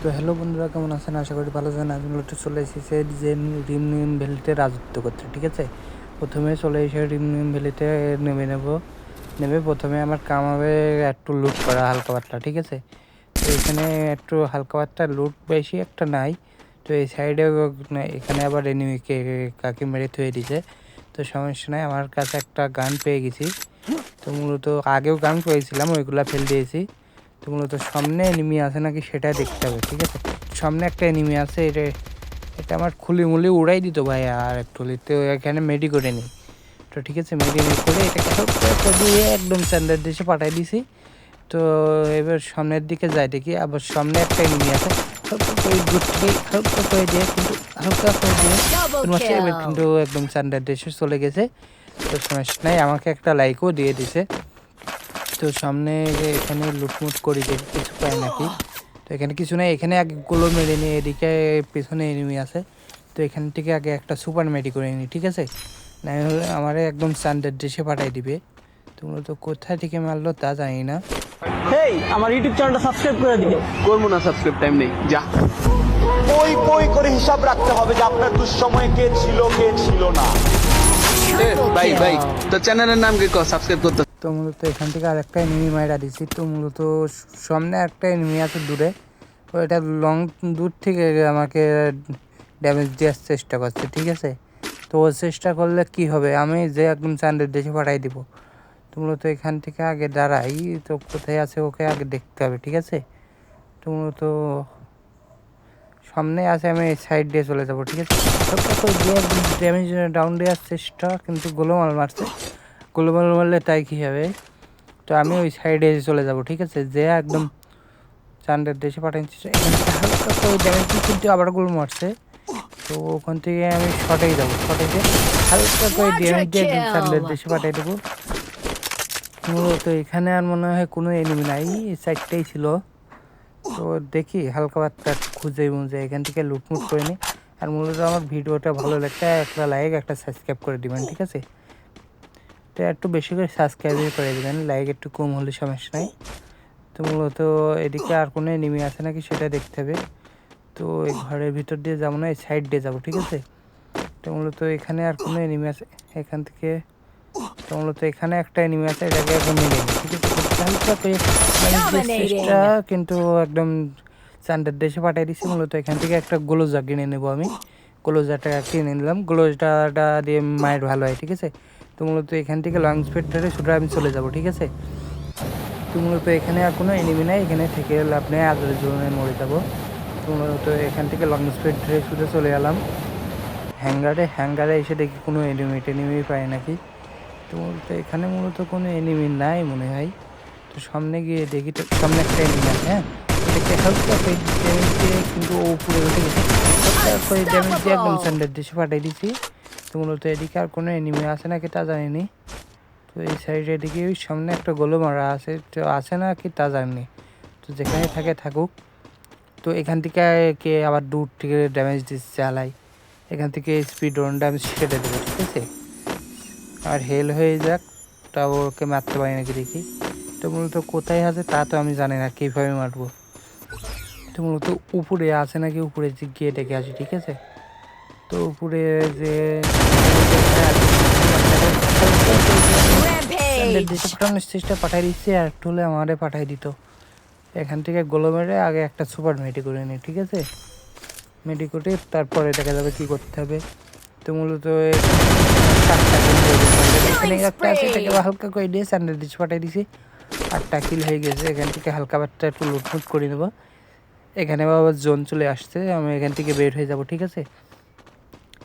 তো হ্যালো বন্ধুরা, কেমন আছেন? আশা করি ভালো আছেন। আজ মূলত চলে এসেছে রিম ভ্যালিতে রাজত্ব করতে। ঠিক আছে, প্রথমে চলে এসে রিম ভ্যালিতে নেমে প্রথমে আমার কাম হবে একটু লুট করা হালকা পাতলা। ঠিক আছে, তো এখানে একটু হালকা পাতলা লুট বেশি একটা নাই। তো এই সাইডে এখানে আবার এনিমিকে কাকে মেরে থুয়ে দিছে, তো সমস্যা নাই। আমার কাছে একটা গান পেয়ে গেছি। তো মূলত আগেও গান পেয়েছিলাম, ওইগুলা ফেল দিয়েছি। তো মূলত সামনে এনিমি আছে নাকি সেটা দেখতে হবে। ঠিক আছে, সামনে একটা এনিমি আছে, এটা আমার মুলি উড়াই দিত ভাই। আর একটু তো এখানে মেডি করে নিই। তো ঠিক আছে, মেডি করে এটাকে দিয়ে একদম স্ট্যান্ডার্ড দেশে পাঠাই দিছি। তো এবার সামনের দিকে যাই, দেখি আবার সামনে একটা এনিমি আছে। হালকা করে হালকা করে দিয়ে এবার কিন্তু একদম স্ট্যান্ডার্ড দেশে চলে গেছে। তো সমস্যা নাই, আমাকে একটা লাইকও দিয়ে দিছে। তো সামনে এখানে লুটমুট করি, দেখি কিছু পাই নাকি। তো এখানে কিছু নেই, এখানে আগে গুলো মেরে নিই। এদিকে পেছনে এনিমি আছে, তো এখান থেকে আগে একটা সুপার মেডি করে নিই। ঠিক আছে, না হলে আমার একদম স্ট্যান্ডার্ড দেশে পাঠাই দিবে। তোমরা তো কোথায় থেকে মারলো তা জানি না। হেই, আমার ইউটিউব চ্যানেলটা সাবস্ক্রাইব করে দিবে। করবো না সাবস্ক্রাইব, টাইম নেই, যা। বই করে হিসাব রাখতে হবে যে আপনার দুঃসময়ে কে ছিল না। ভাই তো চ্যানেলের নাম কি, সাবস্ক্রাইব করতে। তো মূলত এখান থেকে আর একটা এনিমি মাইরা দিছি। তো মূলত সামনে একটা এনিমি আছে দূরে, ওইটা দূর থেকে আমাকে ড্যামেজ দেওয়ার চেষ্টা করছে। ঠিক আছে, তো ও চেষ্টা করলে কি হবে, আমি যে একদম চান্দের দেশে পাঠাই দিব। তো মূলত এখান থেকে আগে দাঁড়াই, তো কোথায় আছে ওকে আগে দেখতে হবে। ঠিক আছে, তো মূলত সামনে আছে, আমি এই সাইড দিয়ে চলে যাবো। ঠিক আছে, ড্যামেজ ডাউন দেওয়ার চেষ্টা, কিন্তু গোলমাল মারছে। গোলমাল মারলে তাই কী হবে। তো আমি ওই সাইডে চলে যাব। ঠিক আছে, যে একদম চান্দের দেশে পাঠাচ্ছি, এখানে হালকা করে ড্যামেজ কিন্তু আবার গোল মারছে। তো ওখান থেকে আমি শর্টেই যাবো, শর্টে গিয়ে হালকা করে ড্যামেজ দিয়ে একদম চান্দের দেশে পাঠিয়ে দেবো। তো এখানে আর মনে হয় কোনো এনিমি নাই, এই সাইডটাই ছিল। তো দেখি হালকা বার্তা খুঁজে মুজে এখান থেকে লুটমুট করে নিই। আর মূলত আমার ভিডিওটা ভালো লাগলে একটা লাইক একটা সাবস্ক্রাইব করে দিবেন। ঠিক আছে, তো একটু বেশি করে সাবস্ক্রাইব করে দেবেন, লাইক একটু কম হলে সমস্যা নাই। তো মূলত এদিকে আর কোনো এনিমি আছে নাকি সেটা দেখতে হবে। তো এই ঘরের ভিতর দিয়ে যাবো না, এই সাইড দিয়ে যাবো। ঠিক আছে, তো মূলত এখানে আর কোনো এনিমি আছে এখান থেকে। তো মূলত এখানে একটা এনিমি আছে, এটাকে একদম মেরে নিই। ঠিক আছে, হালকা করে চেষ্টা, কিন্তু একদম চান্ডার দেশে পাঠিয়ে দিচ্ছি। মূলত এখান থেকে একটা গ্লোজা কিনে নেবো আমি। গ্লোজাটা কিনে নিলাম, গ্লোজাটা দিয়ে মায়ের ভালো হয়। ঠিক আছে, তো মূলত এখান থেকে লং স্পিড ধরে শুধু আমি চলে যাব। ঠিক আছে, তো মূলত এখানে আর কোনো এনিমি নাই, এখানে থেকে লাভ নেই, আদরের জন্য মরে যাবো। তো মূলত এখান থেকে লং স্পিড ধরে শুধু চলে গেলাম হ্যাঙ্গারে এসে দেখি কোনো এনিমি পাই নাকি। তো মূলত এখানে কোনো এনিমি নাই মনে হয়। তো সামনে গিয়ে দেখি, তো সামনে একটা এনিমি আছে। হ্যাঁ, এটাকে হালকা ড্যামেজ দিয়ে কিন্তু ও উপরে উঠে গেছে। ড্যামেজ দিয়ে একদম স্যান্ডার দেশে পাঠিয়ে দিচ্ছি। তো মূলত এদিকে আর কোনো এনিমি আছে নাকি তা জানিনি। তো এই সাইডে এদিকে ওই সামনে একটা গোলো মারা আছে, তো আছে না কি তা জানি। তো যেখানে থাকে থাকুক। তো এখান থেকে কে আবার দূর থেকে ড্যামেজ দিচ্ছে আলাই, এখান থেকে স্পিড ড্যামেজ কেটে দেবে। ঠিক আছে, আর হেল হয়ে যাক, তাও ওকে মারতে পারি নাকি দেখি। তো মূলত কোথায় আছে তা তো আমি জানি না, কীভাবে মারবো। তো মূলত উপরে আছে নাকি, উপরে গিয়ে ডেকে আসি। ঠিক আছে, তো উপরে যে পাঠানোর চেষ্টা পাঠাই দিচ্ছি, আর একটু হলে আমারে পাঠাই দিত। এখান থেকে গোলো মেরে আগে একটা সুপার মেডি করে নিই। ঠিক আছে, মেডি করে তারপরে দেখা যাবে কী করতে হবে। তো মূলত এখানে একটা আছে, এটাকে হালকা করে দিয়ে স্যান্ডেল ডিশ পাঠিয়ে দিছি, 8টা কিল হয়ে গেছে। এখান থেকে হালকা বাট্টা একটু লুটমুট করে নেবো। এখানে আবার জোন চলে আসছে, আমি এখান থেকে বের হয়ে যাব। ঠিক আছে,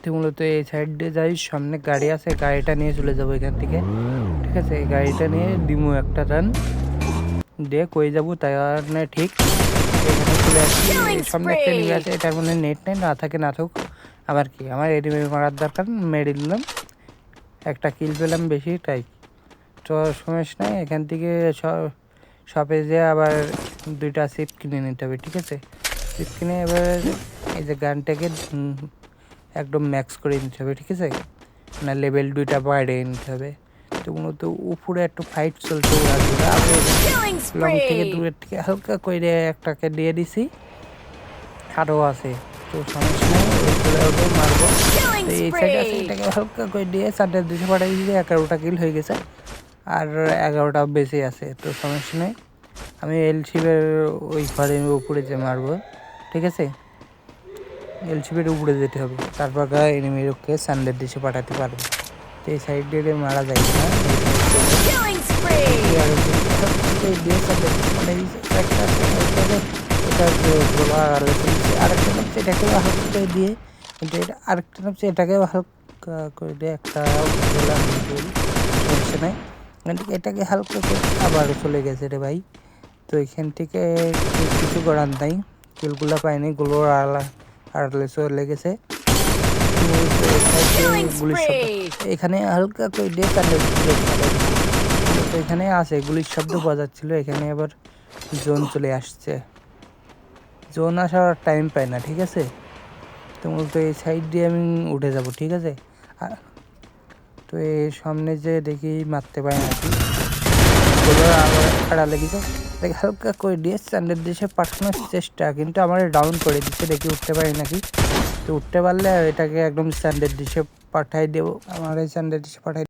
তো মূলত এই সাইড দিয়ে যাই, সামনে গাড়ি আছে, গাড়িটা নিয়ে চলে যাবো এখান থেকে। ঠিক আছে, এই গাড়িটা নিয়ে দিমু একটা রান দিয়ে কই যাবো তাই আর না ঠিক। এখানে চলে আসছি, সামনে একটা এনিমি আছে, এটার মধ্যে নেট নেই, না থাকে না থাকুক, আবার কি আমার এনিমি মারার দরকার, মেরে দিলাম, একটা কিল পেলাম বেশি তাই। তো সমস্যা নাই, এখান থেকে শপে যেয়ে আবার 2টা সিপ কিনে নিতে হবে। ঠিক আছে, সিপ কিনে এবার এই যে গানটাকে একদম ম্যাক্স করে নিতে হবে। ঠিক আছে, না লেভেল 2টা বাড়িয়ে নিতে হবে। তো মূলত উপরে একটু ফাইট চলছে, লং থেকে দূরের থেকে হালকা করে একটাকে দিয়ে দিছি। আরও আছে, তো সমস্যা নেই, ওই চলে যাবো মারবো। তো এই সাইডে আছে, এটাকে হালকা করে দিয়ে 4-2 পাঠাই দিয়েছে, 11টা কিল হয়ে গেছে আর 11টা বেঁচে আছে, তো সমস্যা নেই। আমি এলসিপের ওই ঘরের উপরে যে মারবো, ঠিক আছে, এলসিপের উপরে যেতে হবে, তারপর এনিমিকে সানডের দেশে পাঠাতে পারবো। তো এই সাইড দিয়ে মারা যায় না, আরেকটা নামছে এটাকেও হালকা করে দিয়ে, কিন্তু এটা আরেকটা নামছে এটাকেও হালকা করে দিয়ে একটা সমস্যা নাই, এটাকে হালকা করে আবারও চলে গেছে রে ভাই। তো এখান থেকে কিছু করার নাই, কিলগুলো পাইনি, গুলোর আড়ালে চলে গেছে। এখানে হালকা করে দিয়ে তো এখানে আছে গুলির শব্দ পাওয়া যাচ্ছিল, এখানে আবার জোন চলে আসছে, জোন আসার টাইম পাই না, ঠিক আছে। তো মূলত এই সাইড দিয়ে আমি উঠে যাব, ঠিক আছে। তো এই সামনে যে দেখি মারতে পারি নাকি, আড়ালে গেছে, দেখি হালকা করে দিয়ে স্ট্যান্ডার্ড দেশে পাঠানোর চেষ্টা, কিন্তু আমার ডাউন করে দিচ্ছে, দেখি উঠতে পারি নাকি। তো উঠতে পারলে এটাকে একদম স্ট্যান্ডার্ড দেশে পাঠাই দেবো, আমার এই স্ট্যান্ডার্ড দেশে পাঠাই